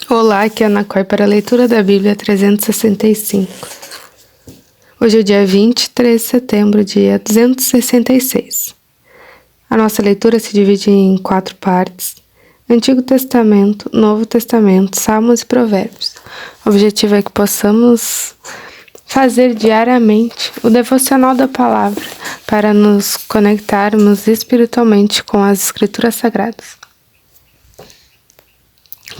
Olá, aqui é a Ana Coy para a leitura da Bíblia 365. Hoje é o dia 23 de setembro, dia 266. A nossa leitura se divide em 4 partes: Antigo Testamento, Novo Testamento, Salmos e Provérbios. O objetivo é que possamos fazer diariamente o devocional da palavra para nos conectarmos espiritualmente com as Escrituras Sagradas.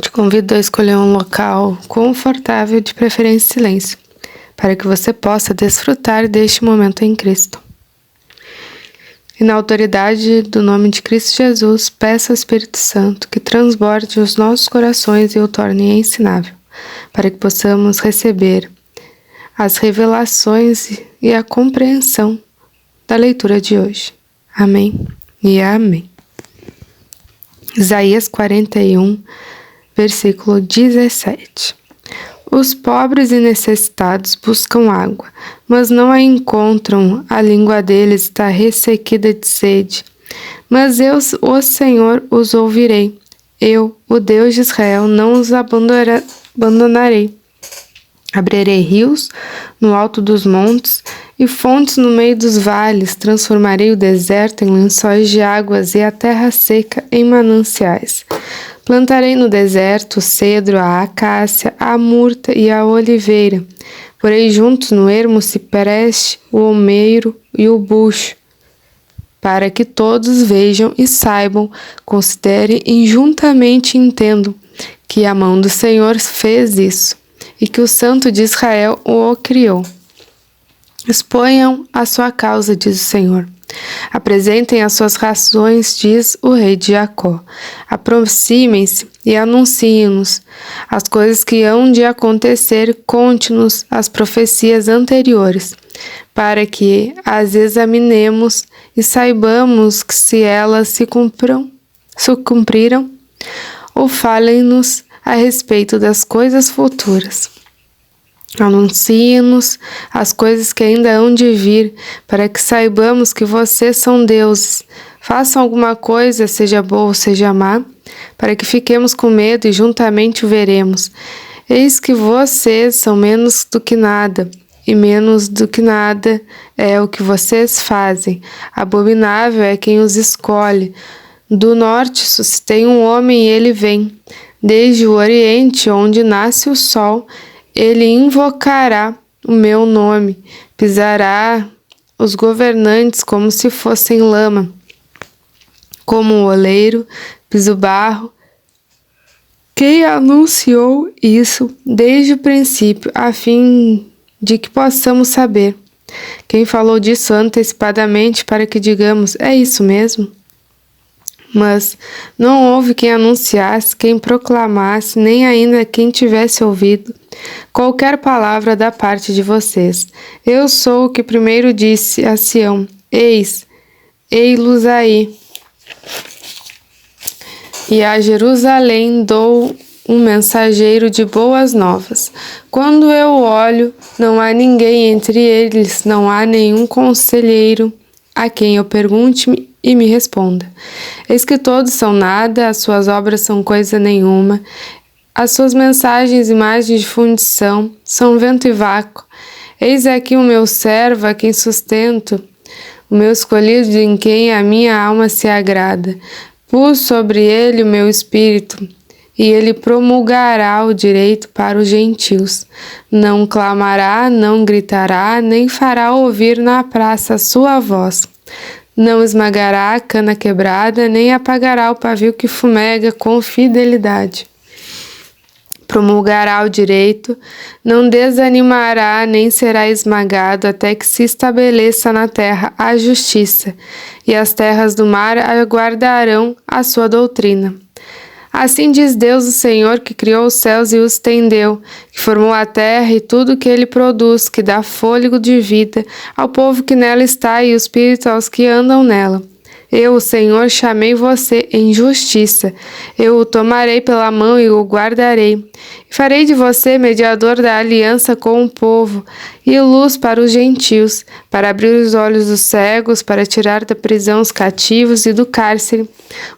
Te convido a escolher um local confortável, de preferência silêncio, para que você possa desfrutar deste momento em Cristo. E na autoridade do nome de Cristo Jesus, peço ao Espírito Santo que transborde os nossos corações e o torne ensinável, para que possamos receber as revelações e a compreensão da leitura de hoje. Amém e amém. Isaías 41, versículo 17. Os pobres e necessitados buscam água, mas não a encontram, a língua deles está ressequida de sede. Mas eu, o Senhor, os ouvirei. Eu, o Deus de Israel, não os abandonarei. Abrirei rios no alto dos montes e fontes no meio dos vales. Transformarei o deserto em lençóis de águas e a terra seca em mananciais. Plantarei no deserto o cedro, a acácia, a murta e a oliveira. Porei juntos no ermo o cipreste, o almeiro e o bucho, para que todos vejam e saibam, considerem e juntamente entendam que a mão do Senhor fez isso e que o Santo de Israel o criou. Exponham a sua causa, diz o Senhor. Apresentem as suas razões, diz o rei de Jacó. Aproximem-se e anunciem-nos as coisas que hão de acontecer, conte-nos as profecias anteriores, para que as examinemos e saibamos que se elas se cumpriram, ou falem-nos a respeito das coisas futuras. Anuncie-nos as coisas que ainda hão de vir, para que saibamos que vocês são deuses. Façam alguma coisa, seja boa ou seja má, para que fiquemos com medo e juntamente o veremos. Eis que vocês são menos do que nada, e menos do que nada é o que vocês fazem. Abominável é quem os escolhe. Do norte suscitei um homem e ele vem. Desde o oriente, onde nasce o sol, ele invocará o meu nome, pisará os governantes como se fossem lama. Como o oleiro pisa o barro, quem anunciou isso desde o princípio, a fim de que possamos saber. Quem falou disso antecipadamente para que digamos, é isso mesmo? Mas não houve quem anunciasse, quem proclamasse, nem ainda quem tivesse ouvido qualquer palavra da parte de vocês. Eu sou o que primeiro disse a Sião, ei-los aí. E a Jerusalém dou um mensageiro de boas novas. Quando eu olho, não há ninguém entre eles, não há nenhum conselheiro a quem eu pergunte e me responda. Eis que todos são nada, as suas obras são coisa nenhuma, as suas mensagens imagens de fundição, são vento e vácuo. Eis aqui o meu servo, a quem sustento, o meu escolhido em quem a minha alma se agrada. Pus sobre ele o meu espírito, e ele promulgará o direito para os gentios. Não clamará, não gritará, nem fará ouvir na praça a sua voz. Não esmagará a cana quebrada, nem apagará o pavio que fumega com fidelidade. Promulgará o direito, não desanimará, nem será esmagado, até que se estabeleça na terra a justiça, e as terras do mar aguardarão a sua doutrina. Assim diz Deus, o Senhor, que criou os céus e os estendeu, que formou a terra e tudo que ele produz, que dá fôlego de vida ao povo que nela está e o espírito aos que andam nela. Eu, o Senhor, chamei você em justiça. Eu o tomarei pela mão e o guardarei. E farei de você mediador da aliança com o povo e luz para os gentios, para abrir os olhos dos cegos, para tirar da prisão os cativos e do cárcere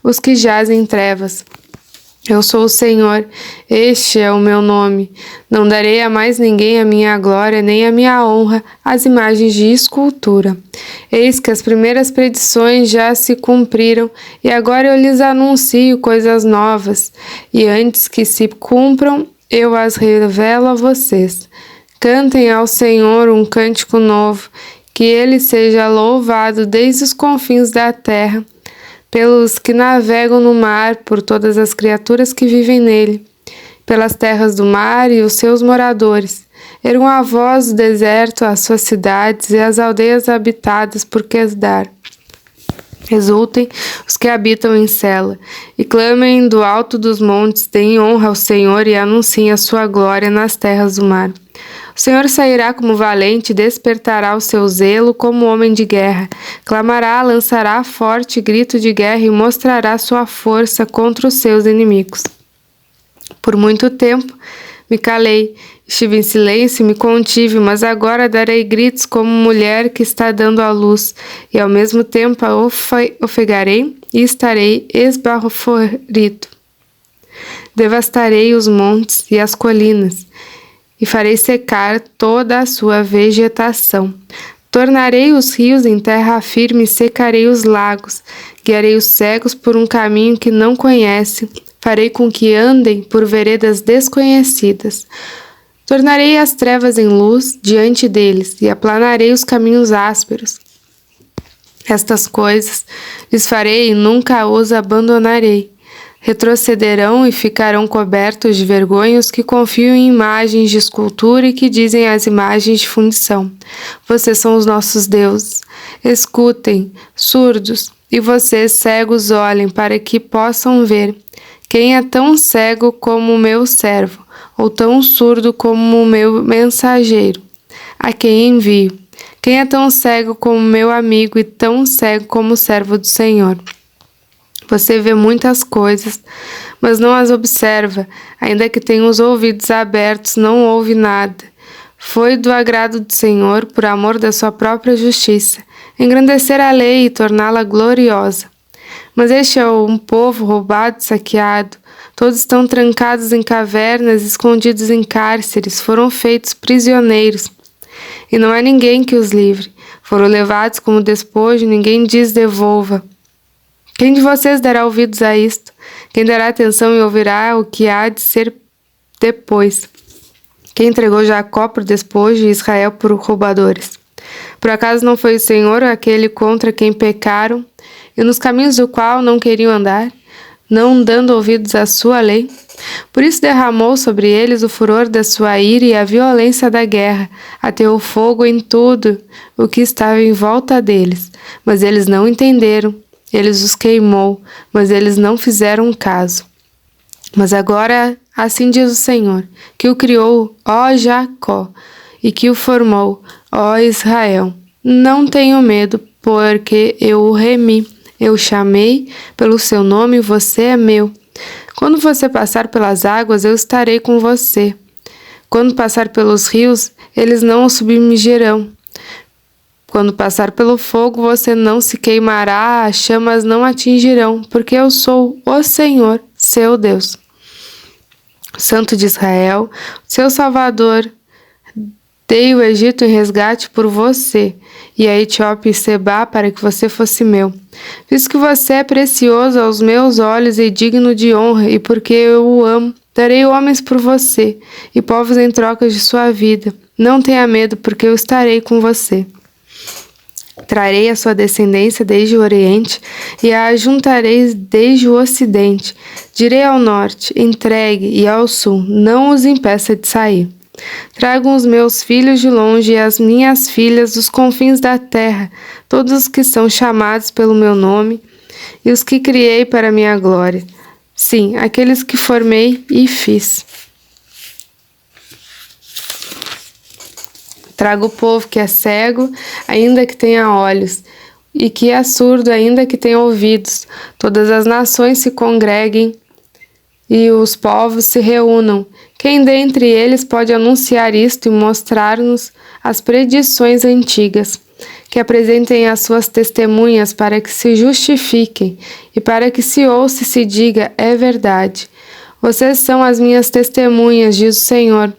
os que jazem em trevas, Eu sou o Senhor, este é o meu nome. Não darei a mais ninguém a minha glória, nem a minha honra às imagens de escultura. Eis que as primeiras predições já se cumpriram, e agora eu lhes anuncio coisas novas, e antes que se cumpram, eu as revelo a vocês. Cantem ao Senhor um cântico novo, que ele seja louvado desde os confins da terra, pelos que navegam no mar, por todas as criaturas que vivem nele, pelas terras do mar e os seus moradores. Ergam a voz do deserto, as suas cidades e as aldeias habitadas por Quedar. Exultem os que habitam em Sela, e clamem do alto dos montes, deem honra ao Senhor e anunciem a sua glória nas terras do mar. O Senhor sairá como valente, despertará o seu zelo como homem de guerra. Clamará, lançará forte grito de guerra e mostrará sua força contra os seus inimigos. Por muito tempo me calei, estive em silêncio e me contive, mas agora darei gritos como mulher que está dando à luz, e ao mesmo tempo ofegarei e estarei esbaforido. Devastarei os montes e as colinas, e farei secar toda a sua vegetação. Tornarei os rios em terra firme e secarei os lagos. Guiarei os cegos por um caminho que não conhecem. Farei com que andem por veredas desconhecidas. Tornarei as trevas em luz diante deles e aplanarei os caminhos ásperos. Estas coisas lhes farei e nunca os abandonarei. Retrocederão e ficarão cobertos de vergonha os que confiam em imagens de escultura e que dizem as imagens de fundição: vocês são os nossos deuses. Escutem, surdos, e vocês, cegos, olhem para que possam ver. Quem é tão cego como o meu servo, ou tão surdo como o meu mensageiro, a quem envio? Quem é tão cego como meu amigo e tão cego como o servo do Senhor? Você vê muitas coisas, mas não as observa. Ainda que tenha os ouvidos abertos, não ouve nada. Foi do agrado do Senhor, por amor da sua própria justiça, engrandecer a lei e torná-la gloriosa. Mas este é um povo roubado e saqueado. Todos estão trancados em cavernas, escondidos em cárceres, foram feitos prisioneiros. E não há ninguém que os livre. Foram levados como despojo, ninguém diz devolva. Quem de vocês dará ouvidos a isto? Quem dará atenção e ouvirá o que há de ser depois? Quem entregou Jacó por despojo e Israel por roubadores? Por acaso não foi o Senhor aquele contra quem pecaram, e nos caminhos do qual não queriam andar, não dando ouvidos à sua lei? Por isso derramou sobre eles o furor da sua ira e a violência da guerra, ateou fogo em tudo o que estava em volta deles, mas eles não entenderam. Ele os queimou, mas eles não fizeram caso. Mas agora, assim diz o Senhor, que o criou, ó Jacó, e que o formou, ó Israel. Não tenho medo, porque eu o remi. Eu o chamei pelo seu nome, você é meu. Quando você passar pelas águas, eu estarei com você. Quando passar pelos rios, eles não o submergirão. Quando passar pelo fogo, você não se queimará, as chamas não atingirão, porque eu sou o Senhor, seu Deus. Santo de Israel, seu Salvador, dei o Egito em resgate por você, e a Etiópia e Sebá para que você fosse meu. Visto que você é precioso aos meus olhos e digno de honra, e porque eu o amo, darei homens por você, e povos em troca de sua vida. Não tenha medo, porque eu estarei com você. Trarei a sua descendência desde o Oriente e a ajuntarei desde o Ocidente. Direi ao Norte, entregue, e ao Sul, não os impeça de sair. Tragam os meus filhos de longe e as minhas filhas dos confins da terra, todos os que são chamados pelo meu nome e os que criei para minha glória. Sim, aqueles que formei e fiz. Trago o povo que é cego, ainda que tenha olhos, e que é surdo, ainda que tenha ouvidos. Todas as nações se congreguem e os povos se reúnam. Quem dentre eles pode anunciar isto e mostrar-nos as predições antigas? Que apresentem as suas testemunhas para que se justifiquem e para que se ouça e se diga, é verdade. Vocês são as minhas testemunhas, diz o Senhor.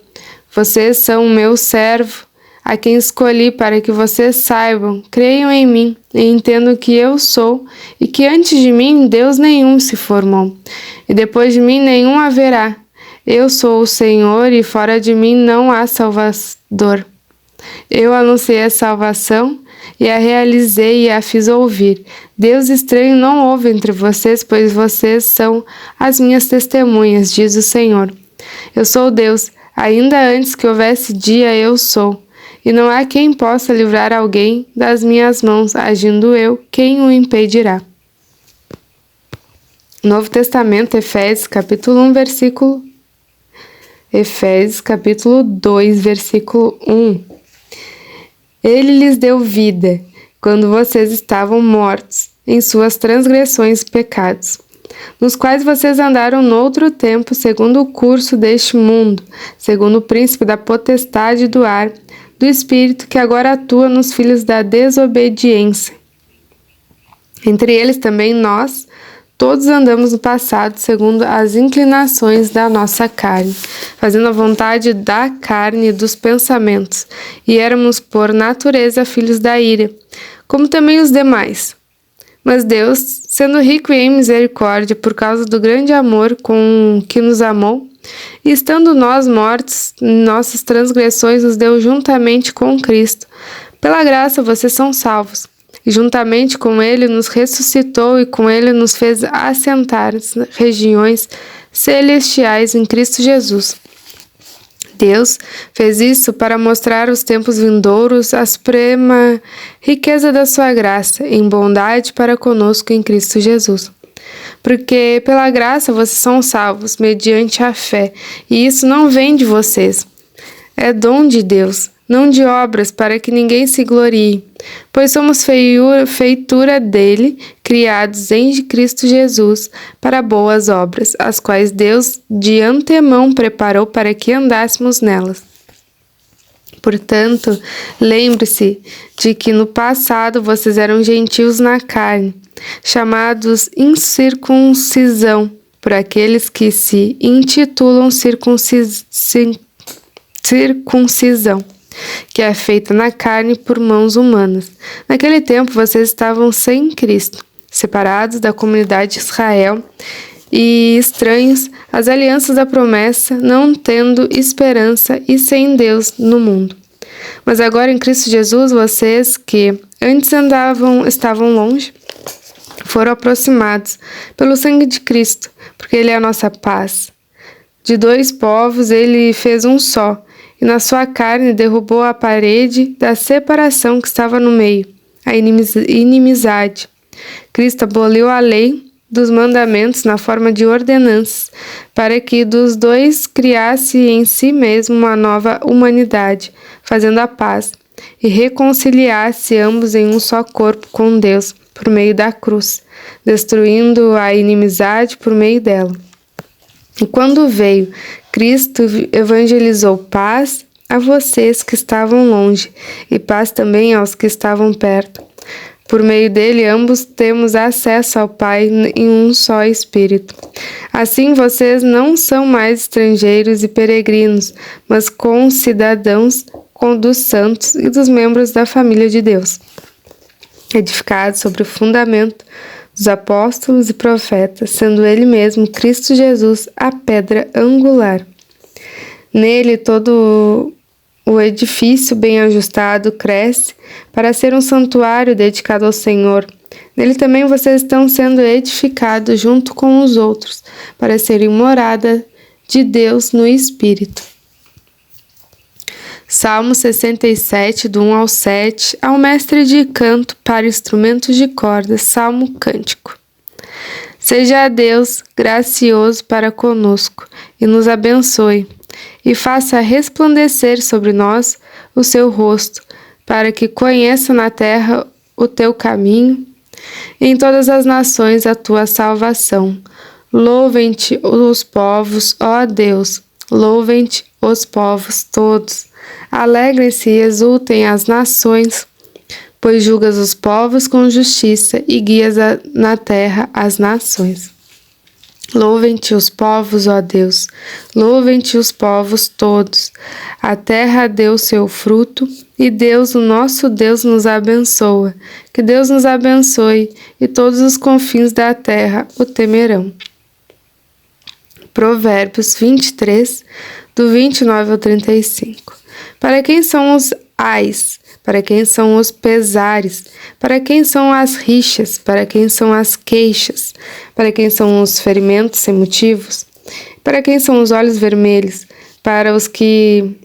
Vocês são o meu servo, a quem escolhi para que vocês saibam, creiam em mim e entendam que eu sou e que antes de mim Deus nenhum se formou, e depois de mim nenhum haverá. Eu sou o Senhor e fora de mim não há Salvador. Eu anunciei a salvação e a realizei e a fiz ouvir. Deus estranho não houve entre vocês, pois vocês são as minhas testemunhas, diz o Senhor. Eu sou Deus, ainda antes que houvesse dia eu sou. E não há quem possa livrar alguém das minhas mãos, agindo eu, quem o impedirá. Novo Testamento, Efésios, capítulo 1, versículo... Efésios, capítulo 2, versículo 1. Ele lhes deu vida, quando vocês estavam mortos em suas transgressões e pecados, nos quais vocês andaram noutro tempo, segundo o curso deste mundo, segundo o príncipe da potestade do ar, do Espírito que agora atua nos filhos da desobediência. Entre eles também nós, todos andamos no passado segundo as inclinações da nossa carne, fazendo a vontade da carne e dos pensamentos, e éramos por natureza filhos da ira, como também os demais. Mas Deus, sendo rico em misericórdia por causa do grande amor com que nos amou, e estando nós mortos em nossas transgressões, nos deu juntamente com Cristo. Pela graça vocês são salvos. E juntamente com Ele nos ressuscitou e com Ele nos fez assentar nas regiões celestiais em Cristo Jesus. Deus fez isso para mostrar aos tempos vindouros a suprema riqueza da sua graça em bondade para conosco em Cristo Jesus. Porque pela graça vocês são salvos mediante a fé, e isso não vem de vocês. É dom de Deus, não de obras, para que ninguém se glorie, pois somos feitura dele, criados em Cristo Jesus, para boas obras, as quais Deus de antemão preparou para que andássemos nelas. Portanto, lembre-se de que no passado vocês eram gentios na carne, chamados incircuncisão, por aqueles que se intitulam circuncisão, que é feita na carne por mãos humanas. Naquele tempo vocês estavam sem Cristo, separados da comunidade de Israel e estranhos às alianças da promessa, não tendo esperança e sem Deus no mundo. Mas agora em Cristo Jesus, vocês que antes estavam longe, foram aproximados pelo sangue de Cristo, porque Ele é a nossa paz. De dois povos Ele fez um só, e na sua carne derrubou a parede da separação que estava no meio, a inimizade. Cristo aboliu a lei dos mandamentos na forma de ordenanças, para que dos dois criasse em si mesmo uma nova humanidade, fazendo a paz, e reconciliasse ambos em um só corpo com Deus, por meio da cruz, destruindo a inimizade por meio dela. E quando veio, Cristo evangelizou paz a vocês que estavam longe, e paz também aos que estavam perto. Por meio dele, ambos temos acesso ao Pai em um só Espírito. Assim, vocês não são mais estrangeiros e peregrinos, mas concidadãos dos santos e dos membros da família de Deus, edificados sobre o fundamento dos apóstolos e profetas, sendo Ele mesmo, Cristo Jesus, a pedra angular. Nele todo o edifício bem ajustado cresce para ser um santuário dedicado ao Senhor. Nele também vocês estão sendo edificados junto com os outros, para serem morada de Deus no Espírito. Salmo 67, do 1 ao 7, ao mestre de canto para instrumentos de cordas, Salmo Cântico. Seja Deus gracioso para conosco e nos abençoe, e faça resplandecer sobre nós o seu rosto, para que conheça na terra o teu caminho, e em todas as nações a tua salvação. Louvem-te os povos, ó Deus, louvem-te os povos todos. Alegrem-se e exultem as nações, pois julgas os povos com justiça e guias na terra as nações. Louvem-te os povos, ó Deus, louvem-te os povos todos. A terra deu seu fruto e Deus, o nosso Deus, nos abençoa. Que Deus nos abençoe e todos os confins da terra o temerão. Provérbios 23, do 29 ao 35. Para quem são os ais? Para quem são os pesares? Para quem são as rixas? Para quem são as queixas? Para quem são os ferimentos sem motivos? Para quem são os olhos vermelhos? Para os que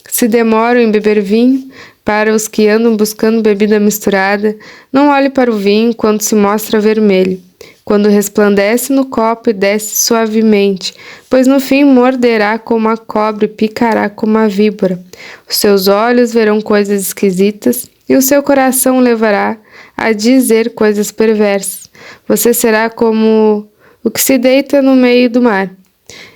se demoram em beber vinho? Para os que andam buscando bebida misturada? Não olhe para o vinho quando se mostra vermelho, quando resplandece no copo e desce suavemente, pois no fim morderá como a cobra e picará como a víbora. Os seus olhos verão coisas esquisitas e o seu coração levará a dizer coisas perversas. Você será como o que se deita no meio do mar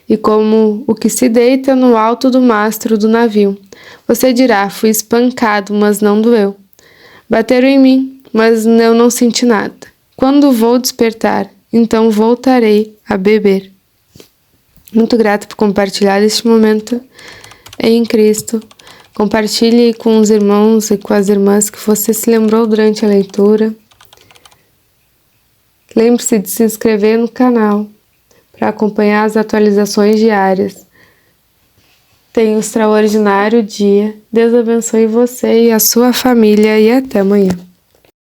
e como o que se deita no alto do mastro do navio. Você dirá: fui espancado, mas não doeu. Bateram em mim, mas eu não senti nada. Quando vou despertar, então voltarei a beber. Muito grata por compartilhar este momento em Cristo. Compartilhe com os irmãos e com as irmãs que você se lembrou durante a leitura. Lembre-se de se inscrever no canal para acompanhar as atualizações diárias. Tenha um extraordinário dia. Deus abençoe você e a sua família e até amanhã.